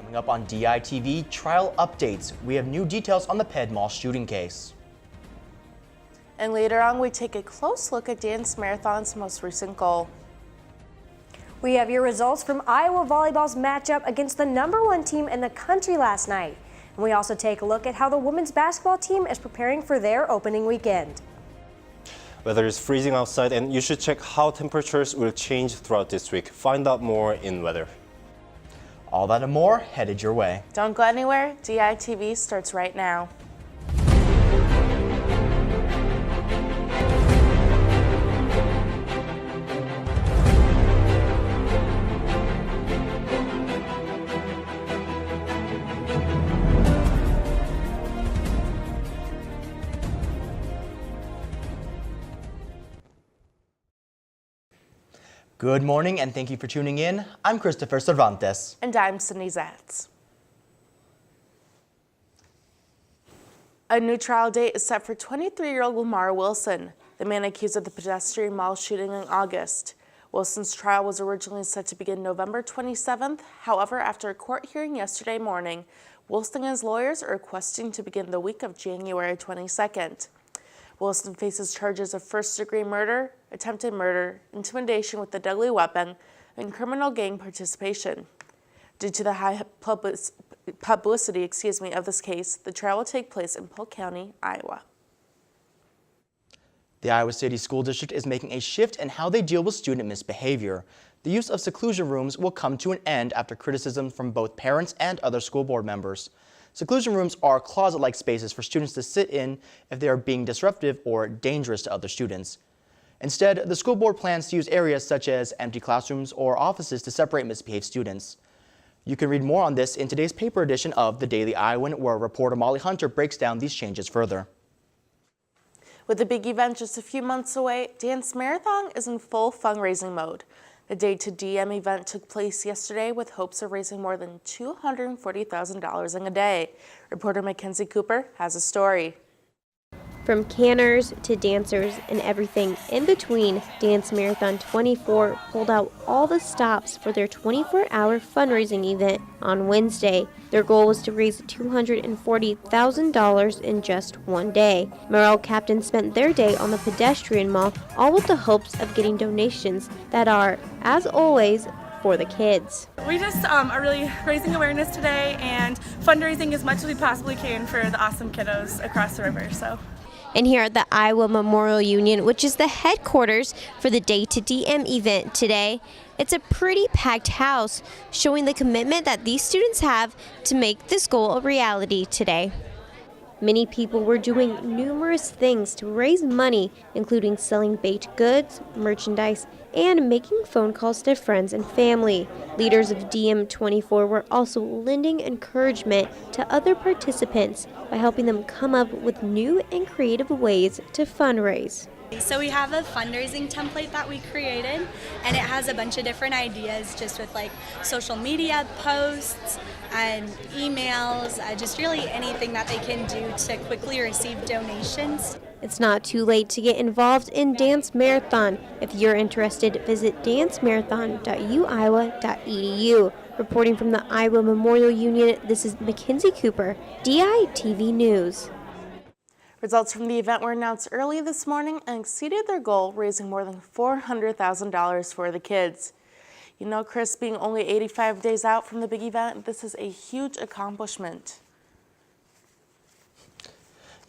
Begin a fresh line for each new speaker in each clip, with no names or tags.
Coming up on DITV, trial updates. We have new details on the Ped Mall shooting case.
And later on, we take a close look at Dance Marathon's most recent goal.
We have your results from Iowa volleyball's matchup against the #1 team in the country last night. And we also take a look at how the women's basketball team is preparing for their opening weekend.
Weather is freezing outside, and you should check how temperatures will change throughout this week. Find out more in weather.
All that and more headed your way.
Don't go anywhere. DITV starts right now.
Good morning and thank you for tuning in. I'm Christopher Cervantes.
And I'm Cindy Zatz. A new trial date is set for 23-year-old Lamar Wilson, the man accused of the pedestrian mall shooting in August. Wilson's trial was originally set to begin November 27th. However, after a court hearing yesterday morning, Wilson and his lawyers are requesting to begin the week of January 22nd. Wilson faces charges of first-degree murder, attempted murder, intimidation with a deadly weapon, and criminal gang participation. Due to the high publicity of this case, the trial will take place in Polk County, Iowa.
The Iowa City School District is making a shift in how they deal with student misbehavior. The use of seclusion rooms will come to an end after criticism from both parents and other school board members. Seclusion rooms are closet-like spaces for students to sit in if they are being disruptive or dangerous to other students. Instead, the school board plans to use areas such as empty classrooms or offices to separate misbehaved students. You can read more on this in today's paper edition of the Daily Iowan, where reporter Molly Hunter breaks down these changes further.
With the big event just a few months away, Dance Marathon is in full fundraising mode. The Day to DM event took place yesterday with hopes of raising more than $240,000 in a day. Reporter Mackenzie Cooper has a story.
From canners to dancers and everything in between, Dance Marathon 24 pulled out all the stops for their 24-hour fundraising event on Wednesday. Their goal was to raise $240,000 in just one day. Morale captains spent their day on the pedestrian mall, all with the hopes of getting donations that are, as always, for the kids.
We just are really raising awareness today and fundraising as much as we possibly can for the awesome kiddos across the river.
And here at the Iowa Memorial Union, which is the headquarters for the Day to DM event today, it's a pretty packed house, showing the commitment that these students have to make this goal a reality today. Many people were doing numerous things to raise money, including selling baked goods, merchandise, and making phone calls to friends and family. Leaders of DM24 were also lending encouragement to other participants by helping them come up with new and creative ways to fundraise.
So we have a fundraising template that we created, and it has a bunch of different ideas just with like social media posts and emails, just really anything that they can do to quickly receive donations.
It's not too late to get involved in Dance Marathon. If you're interested, visit dancemarathon.uiowa.edu. Reporting from the Iowa Memorial Union, this is Mackenzie Cooper, DITV News.
Results from the event were announced early this morning and exceeded their goal, raising more than $400,000 for the kids. You know, Chris, being only 85 days out from the big event, this is a huge accomplishment.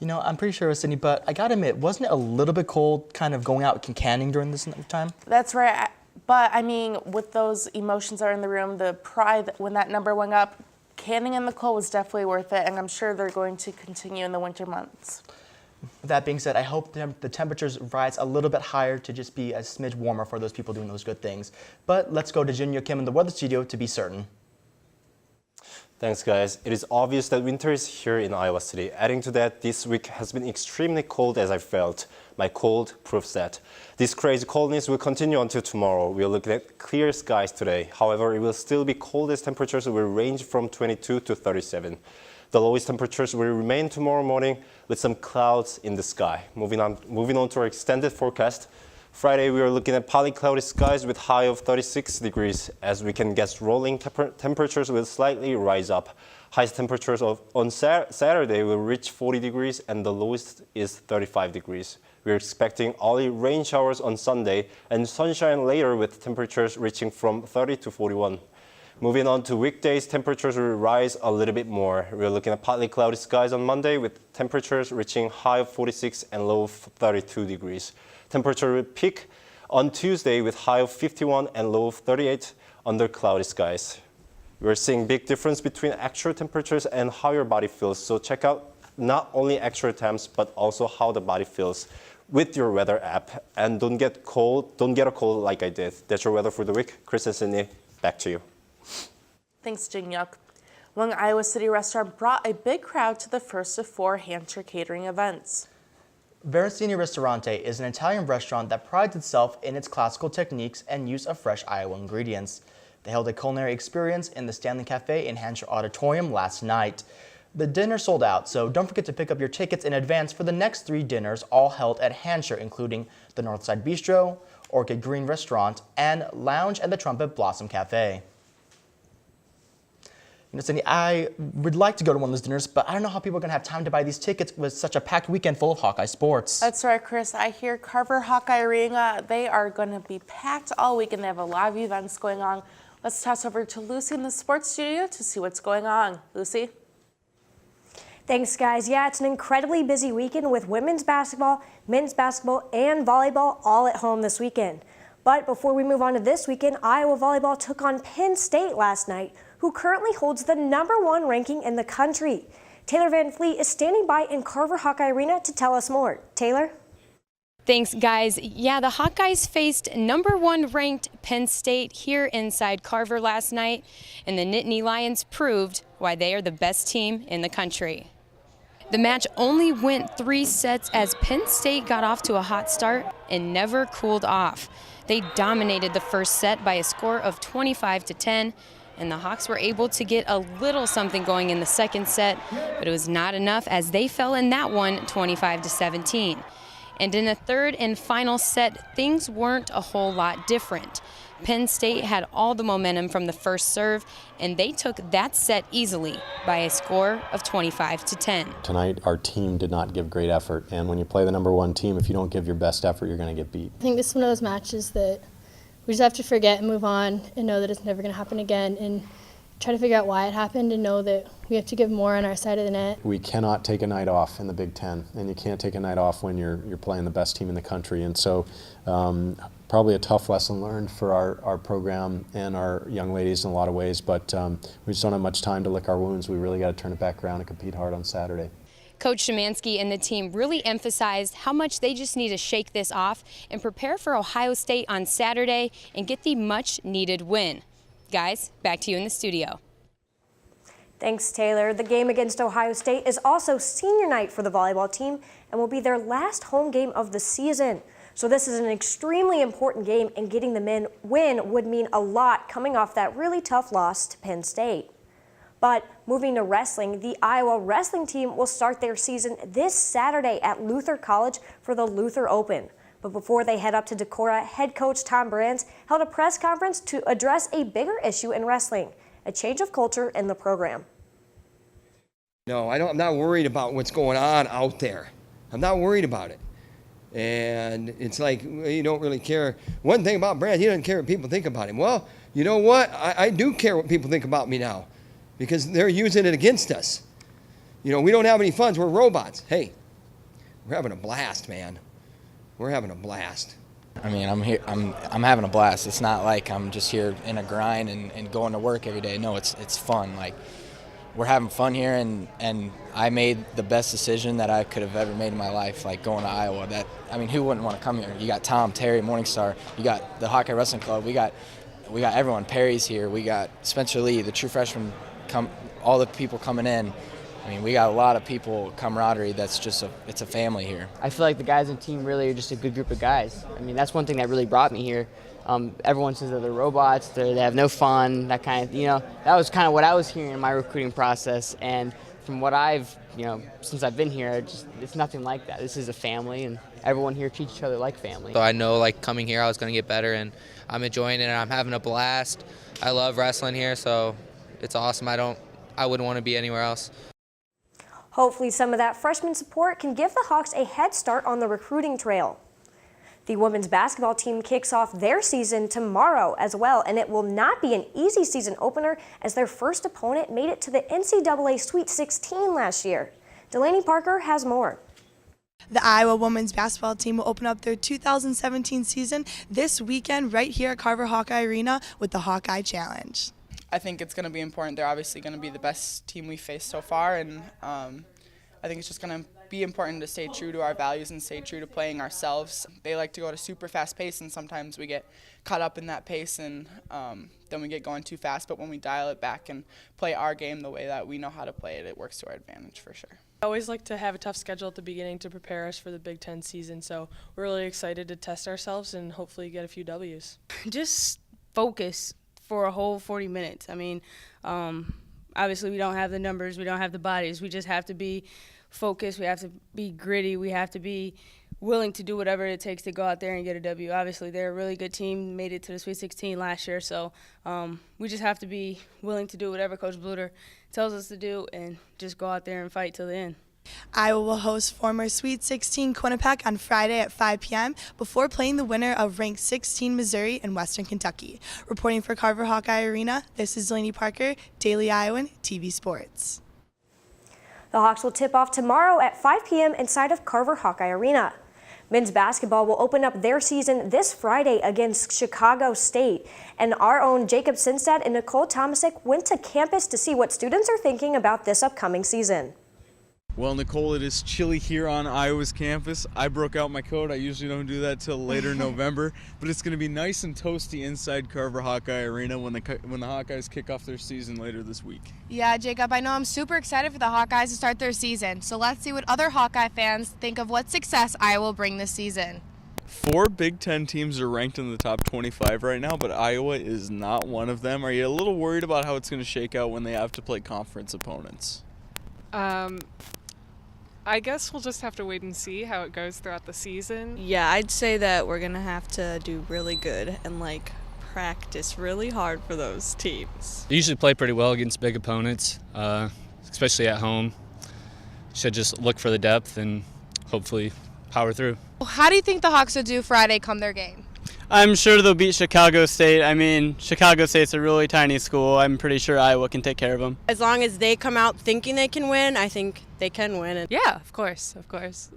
You know, I'm pretty sure it was Sydney, but I gotta admit, wasn't it a little bit cold kind of going out canning during this time?
That's right, but I mean, with those emotions that are in the room, the pride, when that number went up, canning in the cold was definitely worth it, and I'm sure they're going to continue in the winter months.
With that being said, I hope the temperatures rise a little bit higher to just be a smidge warmer for those people doing those good things. But let's go to Jin Kim in the weather studio to be certain.
Thanks, guys. It is obvious that winter is here in Iowa City. Adding to that, this week has been extremely cold as I felt. My cold proves that. This crazy coldness will continue until tomorrow. We'll look at clear skies today. However, it will still be cold as temperatures will range from 22 to 37. The lowest temperatures will remain tomorrow morning with some clouds in the sky. Moving on to our extended forecast. Friday, we are looking at partly cloudy skies with high of 36 degrees. As we can guess, rolling temperatures will slightly rise up. Highest temperatures on Saturday will reach 40 degrees and the lowest is 35 degrees. We're expecting early rain showers on Sunday and sunshine later with temperatures reaching from 30 to 41. Moving on to weekdays, temperatures will rise a little bit more. We're looking at partly cloudy skies on Monday with temperatures reaching high of 46 and low of 32 degrees. Temperature will peak on Tuesday with high of 51 and low of 38 under cloudy skies. We're seeing big difference between actual temperatures and how your body feels. So check out not only actual temps, but also how the body feels with your weather app. And don't get a cold like I did. That's your weather for the week. Chris and Sydney, back to you.
Thanks, Jingyuk. One Iowa City restaurant brought a big crowd to the first of 4 Hampshire catering events.
Veracini Ristorante is an Italian restaurant that prides itself in its classical techniques and use of fresh Iowa ingredients. They held a culinary experience in the Stanley Cafe in Hampshire Auditorium last night. The dinner sold out, so don't forget to pick up your tickets in advance for the next 3 dinners, all held at Hampshire, including the Northside Bistro, Orchid Green Restaurant, and Lounge at the Trumpet Blossom Cafe. You know, Cindy, I would like to go to one of those dinners, but I don't know how people are going to have time to buy these tickets with such a packed weekend full of Hawkeye sports.
That's right, Chris. I hear Carver Hawkeye Arena, they are going to be packed all weekend. They have a lot of events going on. Let's toss over to Lucy in the sports studio to see what's going on. Lucy?
Thanks, guys. Yeah, it's an incredibly busy weekend with women's basketball, men's basketball, and volleyball all at home this weekend. But before we move on to this weekend, Iowa volleyball took on Penn State last night, who currently holds the #1 ranking in the country. Taylor Van Fleet is standing by in Carver Hawkeye Arena to tell us more. Taylor?
Thanks, guys. Yeah, the Hawkeyes faced #1 ranked Penn State here inside Carver last night, and the Nittany Lions proved why they are the best team in the country. The match only went 3 sets as Penn State got off to a hot start and never cooled off. They dominated the first set by a score of 25-10, and the Hawks were able to get a little something going in the second set, but it was not enough as they fell in that one 25-17. And in the third and final set, things weren't a whole lot different. Penn State had all the momentum from the first serve, and they took that set easily by a score of 25-10.
Tonight, our team did not give great effort, and when you play the #1 team, if you don't give your best effort, you're going to get beat.
I think this is one of those matches that we just have to forget and move on and know that it's never going to happen again, and try to figure out why it happened and know that we have to give more on our side of the net.
We cannot take a night off in the Big Ten, and you can't take a night off when you're playing the best team in the country. And so probably a tough lesson learned for our program and our young ladies in a lot of ways, but we just don't have much time to lick our wounds. We really got to turn it back around and compete hard on Saturday.
Coach Szymanski and the team really emphasized how much they just need to shake this off and prepare for Ohio State on Saturday and get the much-needed win. Guys, back to you in the studio.
Thanks, Taylor. The game against Ohio State is also senior night for the volleyball team and will be their last home game of the season. So this is an extremely important game, and getting the men win would mean a lot coming off that really tough loss to Penn State. But moving to wrestling, the Iowa wrestling team will start their season this Saturday at Luther College for the Luther Open. But before they head up to Decorah, head coach Tom Brands held a press conference to address a bigger issue in wrestling, a change of culture in the program.
No, I'm not worried about what's going on out there. I'm not worried about it. And it's like, you don't really care. One thing about Brands, he doesn't care what people think about him. Well, you know what? I do care what people think about me now, because they're using it against us. You know, we don't have any funds. We're robots. Hey, we're having a blast, man. We're having a blast.
I mean, I'm here. I'm having a blast. It's not like I'm just here in a grind and going to work every day. No, it's fun. Like, we're having fun here, and I made the best decision that I could have ever made in my life, like going to Iowa. I mean, who wouldn't want to come here? You got Tom, Terry, Morningstar. You got the Hawkeye Wrestling Club. We got everyone. Perry's here. We got Spencer Lee, the true freshman. All the people coming in. I mean, we got a lot of people, camaraderie. That's just it's a family here.
I feel like the guys on the team really are just a good group of guys. I mean, that's one thing that really brought me here. Everyone says that they're robots, they have no fun, that kind of, that was kind of what I was hearing in my recruiting process. And from what I've, since I've been here, it's nothing like that. This is a family, and everyone here treats each other like family.
So I know like coming here I was going to get better, and I'm enjoying it and I'm having a blast. I love wrestling here, so it's awesome. I wouldn't want to be anywhere else.
Hopefully some of that freshman support can give the Hawks a head start on the recruiting trail. The women's basketball team kicks off their season tomorrow as well, and it will not be an easy season opener as their first opponent made it to the NCAA Sweet 16 last year. Delaney Parker has more.
The Iowa women's basketball team will open up their 2017 season this weekend right here at Carver Hawkeye Arena with the Hawkeye Challenge.
I think it's going to be important. They're obviously going to be the best team we've faced so far, and I think it's just going to be important to stay true to our values and stay true to playing ourselves. They like to go at a super fast pace, and sometimes we get caught up in that pace, and then we get going too fast. But when we dial it back and play our game the way that we know how to play it, it works to our advantage for sure.
I always like to have a tough schedule at the beginning to prepare us for the Big Ten season, so we're really excited to test ourselves and hopefully get a few W's.
Just focus for a whole 40 minutes. I mean, obviously we don't have the numbers, we don't have the bodies. We just have to be focused, we have to be gritty, we have to be willing to do whatever it takes to go out there and get a W. Obviously, they're a really good team, made it to the Sweet 16 last year, so we just have to be willing to do whatever Coach Bluter tells us to do and just go out there and fight till the end.
Iowa will host former Sweet 16 Quinnipiac on Friday at 5 p.m. before playing the winner of ranked 16 Missouri and Western Kentucky. Reporting for Carver Hawkeye Arena, this is Delaney Parker, Daily Iowan TV Sports.
The Hawks will tip off tomorrow at 5 p.m. inside of Carver Hawkeye Arena. Men's basketball will open up their season this Friday against Chicago State. And our own Jacob Sinstad and Nicole Tomasic went to campus to see what students are thinking about this upcoming season.
Well, Nicole, it is chilly here on Iowa's campus. I broke out my coat. I usually don't do that till later November, but it's going to be nice and toasty inside Carver Hawkeye Arena when the Hawkeyes kick off their season later this week.
Yeah, Jacob, I know I'm super excited for the Hawkeyes to start their season, so let's see what other Hawkeye fans think of what success Iowa will bring this season.
4 Big Ten teams are ranked in the top 25 right now, but Iowa is not one of them. Are you a little worried about how it's going to shake out when they have to play conference opponents?
I guess we'll just have to wait and see how it goes throughout the season.
Yeah, I'd say that we're going to have to do really good and practice really hard for those teams.
They usually play pretty well against big opponents, especially at home. Should just look for the depth and hopefully power through.
How do you think the Hawks will do Friday come their game?
I'm sure they'll beat Chicago State. I mean, Chicago State's a really tiny school. I'm pretty sure Iowa can take care of them.
As long as they come out thinking they can win, I think they can win.
Yeah, of course.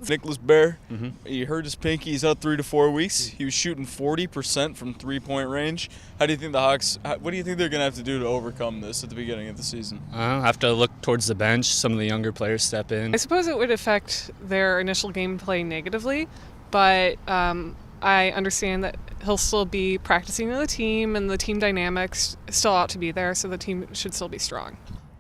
Nicholas Bear, he hurt his pinky. He's out 3 to 4 weeks. He was shooting 40% from three-point range. How do you think the Hawks? What do you think they're going to have to do to overcome this at the beginning of the season?
I'll have to look towards the bench. Some of the younger players step in.
I suppose it would affect their initial gameplay negatively, but I understand that he'll still be practicing with the team, and the team dynamics still ought to be there, so the team should still be strong.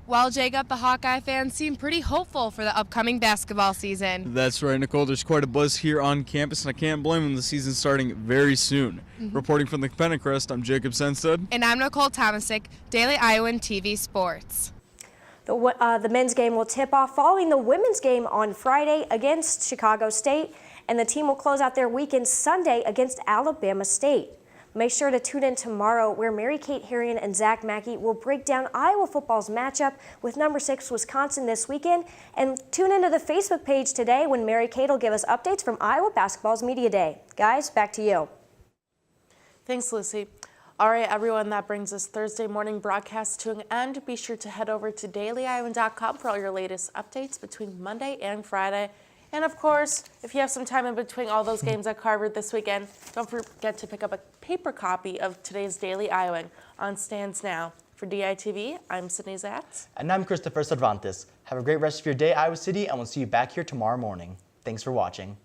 Well, Jacob, the Hawkeye fans seem pretty hopeful for the upcoming basketball season.
That's right, Nicole. There's quite a buzz here on campus, and I can't blame them. The season's starting very soon. Reporting from the Pennacrest, I'm Jacob Senstead.
And I'm Nicole Tomasic, Daily Iowan TV Sports.
The men's game will tip off following the women's game on Friday against Chicago State, and the team will close out their weekend Sunday against Alabama State. Make sure to tune in tomorrow where Mary-Kate Herrion and Zach Mackey will break down Iowa football's matchup with number 6 Wisconsin this weekend. And tune into the Facebook page today when Mary-Kate will give us updates from Iowa basketball's Media Day. Guys, back to you.
Thanks, Lucy. All right, everyone, that brings us Thursday morning broadcast to an end. Be sure to head over to dailyiowan.com for all your latest updates between Monday and Friday. And of course, if you have some time in between all those games at Carver this weekend, don't forget to pick up a paper copy of today's Daily Iowan on stands now. For DITV, I'm Sydney Zatz.
And I'm Christopher Cervantes. Have a great rest of your day, Iowa City, and we'll see you back here tomorrow morning. Thanks for watching.